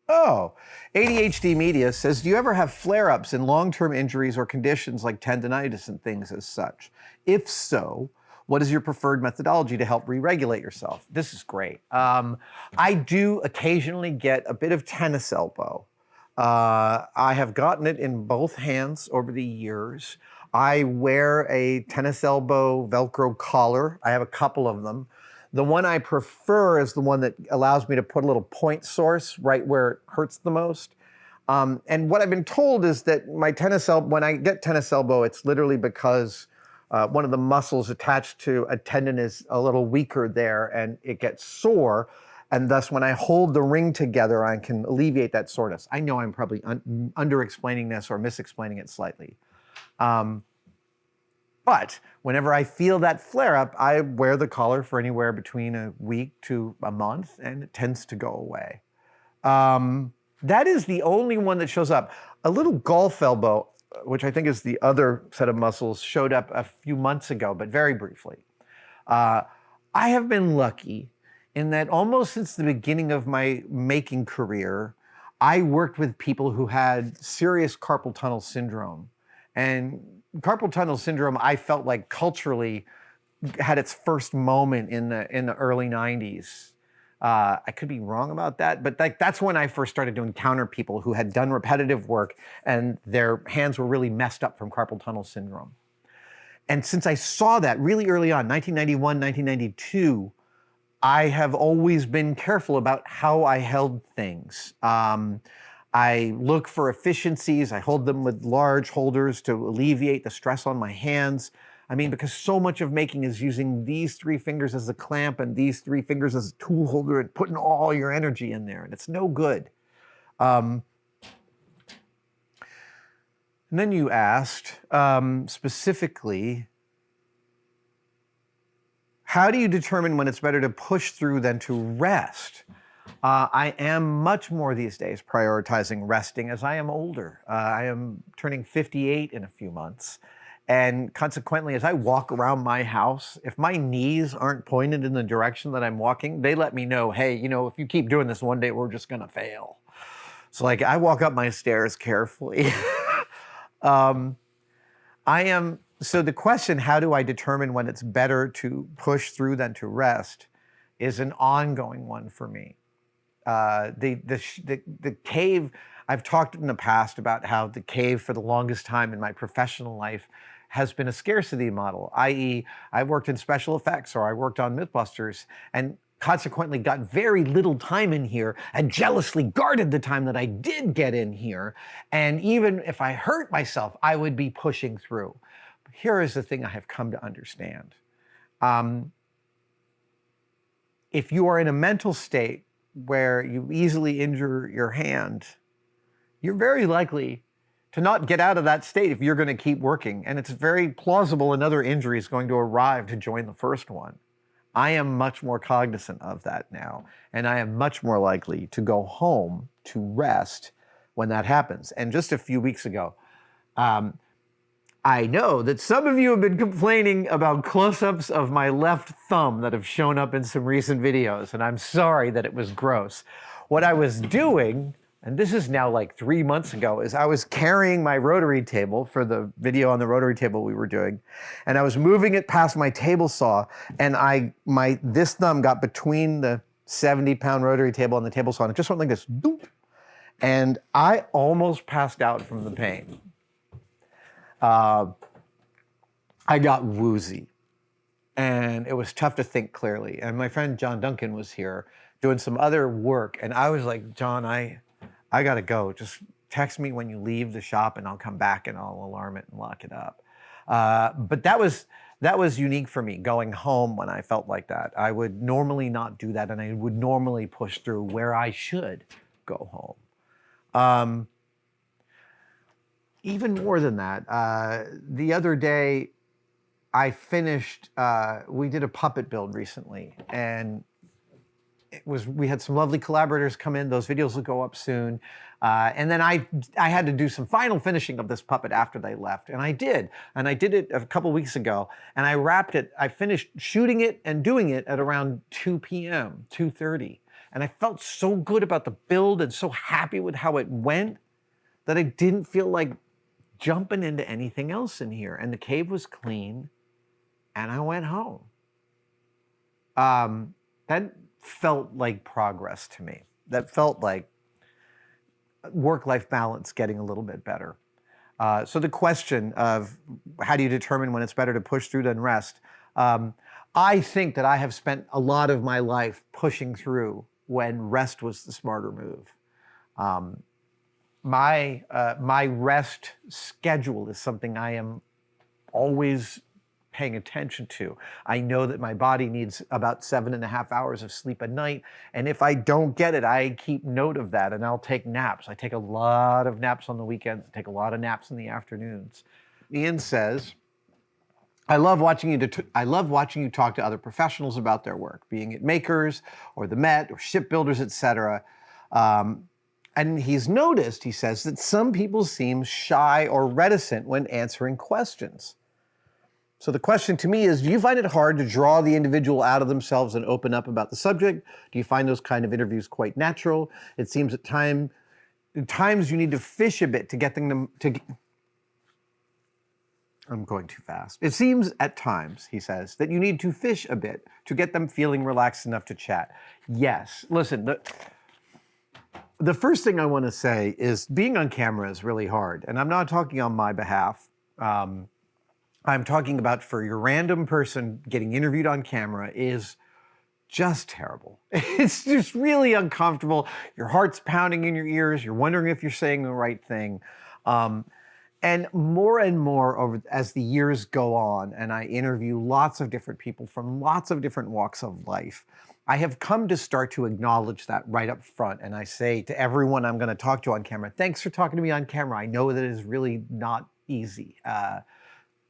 Oh, ADHD Media says, do you ever have flare-ups in long-term injuries or conditions like tendinitis and things as such? If so, what is your preferred methodology to help re-regulate yourself? This is great. I do occasionally get a bit of tennis elbow. I have gotten it in both hands over the years. I wear a tennis elbow Velcro collar. I have a couple of them. The one I prefer is the one that allows me to put a little point source right where it hurts the most. And what I've been told is that my tennis elbow, when I get tennis elbow, it's literally because one of the muscles attached to a tendon is a little weaker there and it gets sore. And thus, when I hold the ring together, I can alleviate that soreness. I know I'm probably under-explaining this or mis-explaining it slightly. But whenever I feel that flare up, I wear the collar for anywhere between a week to a month, and it tends to go away. That is the only one that shows up. A little golf elbow, which I think is the other set of muscles, showed up a few months ago, but very briefly. I have been lucky in that almost since the beginning of my making career, I worked with people who had serious carpal tunnel syndrome. And carpal tunnel syndrome, I felt like culturally had its first moment in the early 90s. I could be wrong about that, but that's when I first started to encounter people who had done repetitive work and their hands were really messed up from carpal tunnel syndrome. And since I saw that really early on, 1991, 1992, I have always been careful about how I held things. I look for efficiencies. I hold them with large holders to alleviate the stress on my hands. I mean, because so much of making is using these three fingers as a clamp and these three fingers as a tool holder and putting all your energy in there, and it's no good. And then you asked specifically, how do you determine when it's better to push through than to rest? I am much more these days prioritizing resting as I am older. I am turning 58 in a few months. And consequently, as I walk around my house, if my knees aren't pointed in the direction that I'm walking, they let me know, hey, you know, if you keep doing this one day, we're just gonna fail. So like I walk up my stairs carefully. So the question, how do I determine when it's better to push through than to rest, is an ongoing one for me. The cave, I've talked in the past about how the cave for the longest time in my professional life has been a scarcity model, i.e. I worked in special effects or I worked on Mythbusters and consequently got very little time in here and jealously guarded the time that I did get in here. And even if I hurt myself, I would be pushing through. But here is the thing I have come to understand. If you are in a mental state where you easily injure your hand, you're very likely to not get out of that state if you're going to keep working. And it's very plausible another injury is going to arrive to join the first one. I am much more cognizant of that now, and I am much more likely to go home to rest when that happens. And just a few weeks ago, I know that some of you have been complaining about close-ups of my left thumb that have shown up in some recent videos, and I'm sorry that it was gross. What I was doing, and this is now like 3 months ago, is I was carrying my rotary table for the video on the rotary table we were doing, and I was moving it past my table saw, and this thumb got between the 70-pound rotary table and the table saw, and it just went like this, doop, and I almost passed out from the pain. I got woozy, and it was tough to think clearly. And my friend John Duncan was here doing some other work, and I was like, John, I gotta go. Just text me when you leave the shop, and I'll come back and I'll alarm it and lock it up. But that was unique for me, going home when I felt like that. I would normally not do that, and I would normally push through where I should go home. Even more than that, the other day I finished, we did a puppet build recently, and we had some lovely collaborators come in. Those videos will go up soon. And then I had to do some final finishing of this puppet after they left, and I did. And I did it a couple weeks ago, and I wrapped it. I finished shooting it and doing it at around 2 p.m., 2:30. And I felt so good about the build and so happy with how it went that I didn't feel like jumping into anything else in here. And the cave was clean, and I went home. That felt like progress to me. That felt like work-life balance getting a little bit better. So the question of how do you determine when it's better to push through than rest? I think that I have spent a lot of my life pushing through when rest was the smarter move. My rest schedule is something I am always paying attention to. I know that my body needs about 7.5 hours of sleep a night, and if I don't get it, I keep note of that, and I'll take naps. I take a lot of naps on the weekends, I take a lot of naps in the afternoons. Ian says, I love watching you talk to other professionals about their work, being it makers or the Met or shipbuilders, etc. And he's noticed, he says, that some people seem shy or reticent when answering questions. So the question to me is, do you find it hard to draw the individual out of themselves and open up about the subject? Do you find those kind of interviews quite natural? It seems at times you need to fish a bit to get them to... I'm going too fast. It seems at times, he says, that you need to fish a bit to get them feeling relaxed enough to chat. Yes. Listen, the first thing I want to say is being on camera is really hard. And I'm not talking on my behalf. I'm talking about for your random person getting interviewed on camera is just terrible. It's just really uncomfortable. Your heart's pounding in your ears. You're wondering if you're saying the right thing. And more as the years go on, and I interview lots of different people from lots of different walks of life, I have come to start to acknowledge that right up front. And I say to everyone I'm going to talk to on camera, thanks for talking to me on camera. I know that it is really not easy.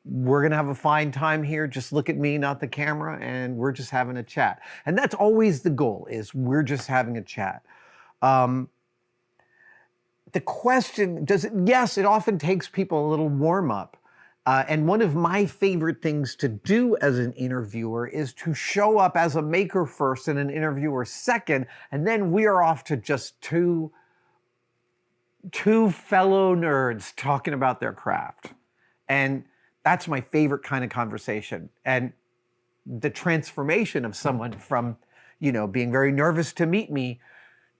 We're going to have a fine time here. Just look at me, not the camera, and we're just having a chat. And that's always the goal, is we're just having a chat. The question, yes, it often takes people a little warm up. And one of my favorite things to do as an interviewer is to show up as a maker first and an interviewer second, and then we are off to just two fellow nerds talking about their craft. And that's my favorite kind of conversation. And the transformation of someone from, being very nervous to meet me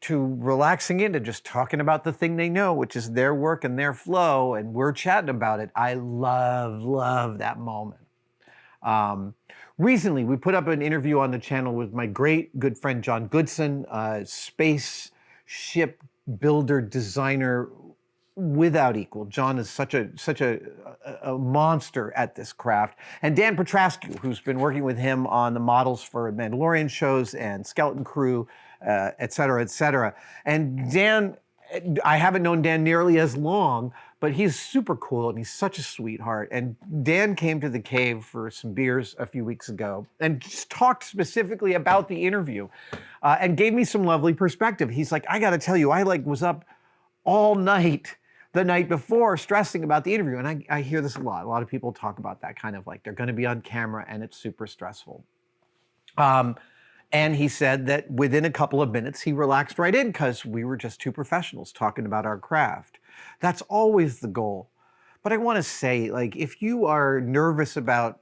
to relaxing into just talking about the thing they know, which is their work and their flow, and we're chatting about it. I love that moment. Recently, we put up an interview on the channel with my great good friend, John Goodson, spaceship builder, designer, without equal. John is such a monster at this craft. And Dan Petrascu, who's been working with him on the models for Mandalorian shows and Skeleton Crew, et cetera, et cetera. And Dan, I haven't known Dan nearly as long, but he's super cool and he's such a sweetheart. And Dan came to the cave for some beers a few weeks ago and just talked specifically about the interview and gave me some lovely perspective. He's like, I got to tell you, I was up all night the night before stressing about the interview. And I hear this a lot. A lot of people talk about that, kind of like they're going to be on camera and it's super stressful. And he said that within a couple of minutes, he relaxed right in because we were just two professionals talking about our craft. That's always the goal. But I want to say, if you are nervous about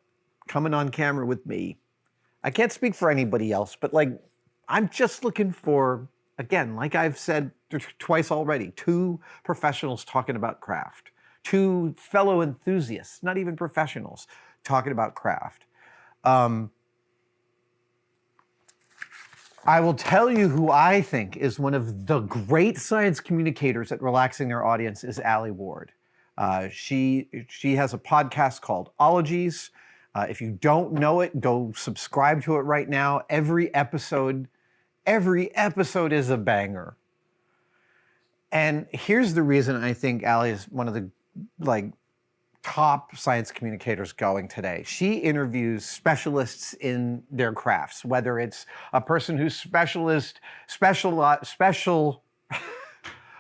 coming on camera with me, I can't speak for anybody else, but I'm just looking for, again, like I've said twice already, two professionals talking about craft, two fellow enthusiasts, not even professionals, talking about craft. I will tell you who I think is one of the great science communicators at relaxing their audience is Alie Ward. She has a podcast called Ologies. If you don't know it, go subscribe to it right now. Every episode is a banger. And here's the reason I think Alie is one of the top science communicators going today. She interviews specialists in their crafts, whether it's a person who's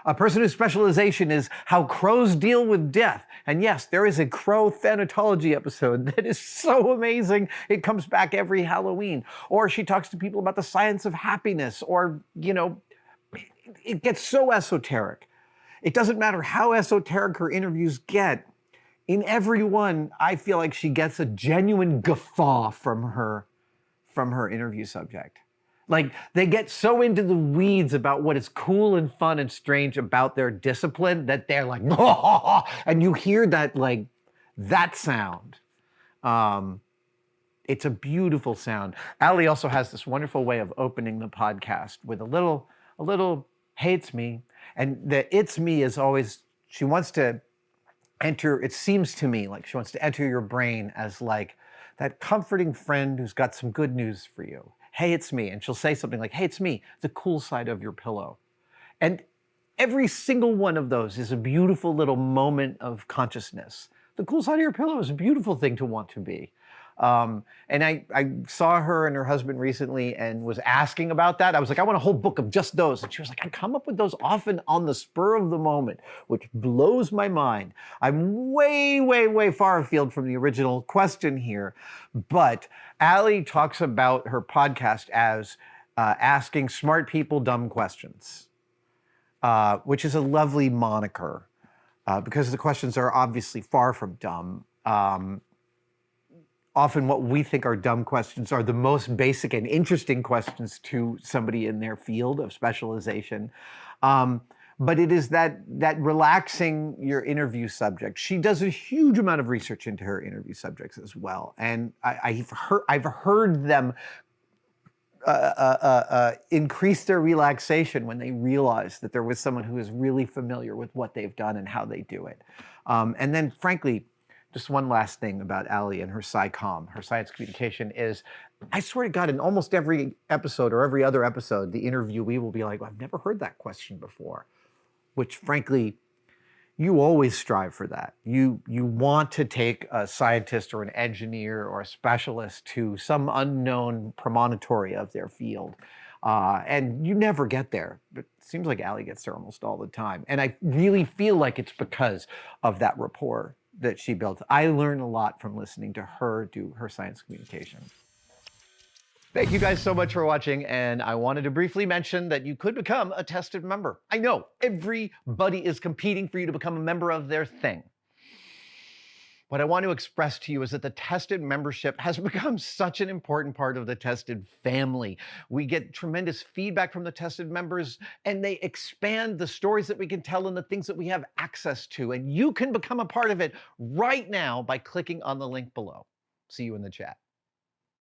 A person whose specialization is how crows deal with death. And yes, there is a crow thanatology episode that is so amazing. It comes back every Halloween. Or she talks to people about the science of happiness, or, it gets so esoteric. It doesn't matter how esoteric her interviews get. In every one, I feel like she gets a genuine guffaw from her interview subject. Like, they get so into the weeds about what is cool and fun and strange about their discipline that they're like, and you hear that, like, that sound. It's a beautiful sound. Ali also has this wonderful way of opening the podcast with a little, hey, it's me. And the it's me is always, she wants to enter, it seems to me like she wants to enter your brain as like that comforting friend who's got some good news for you. Hey, it's me. And she'll say something like, hey, it's me, the cool side of your pillow. And every single one of those is a beautiful little moment of consciousness. The cool side of your pillow is a beautiful thing to want to be. And I saw her and her husband recently and was asking about that. I was like, I want a whole book of just those. And she was like, I come up with those often on the spur of the moment, which blows my mind. I'm way, way, way far afield from the original question here. But Ali talks about her podcast as asking smart people dumb questions, which is a lovely moniker because the questions are obviously far from dumb. Often what we think are dumb questions are the most basic and interesting questions to somebody in their field of specialization. But it is that relaxing your interview subject. She does a huge amount of research into her interview subjects as well. And I've heard them increase their relaxation when they realize that there was someone who is really familiar with what they've done and how they do it. And then frankly, just one last thing about Ali and her SciComm, her science communication is, I swear to God, in almost every episode or every other episode, the interviewee will be like, well, I've never heard that question before, which frankly, you always strive for that. You want to take a scientist or an engineer or a specialist to some unknown premonitory of their field. And you never get there, but it seems like Ali gets there almost all the time. And I really feel like it's because of that rapport that she built. I learn a lot from listening to her do her science communication. Thank you guys so much for watching, and I wanted to briefly mention that you could become a tested member. I know, everybody is competing for you to become a member of their thing. What I want to express to you is that the Tested membership has become such an important part of the Tested family. We get tremendous feedback from the Tested members, and they expand the stories that we can tell and the things that we have access to. And you can become a part of it right now by clicking on the link below. See you in the chat.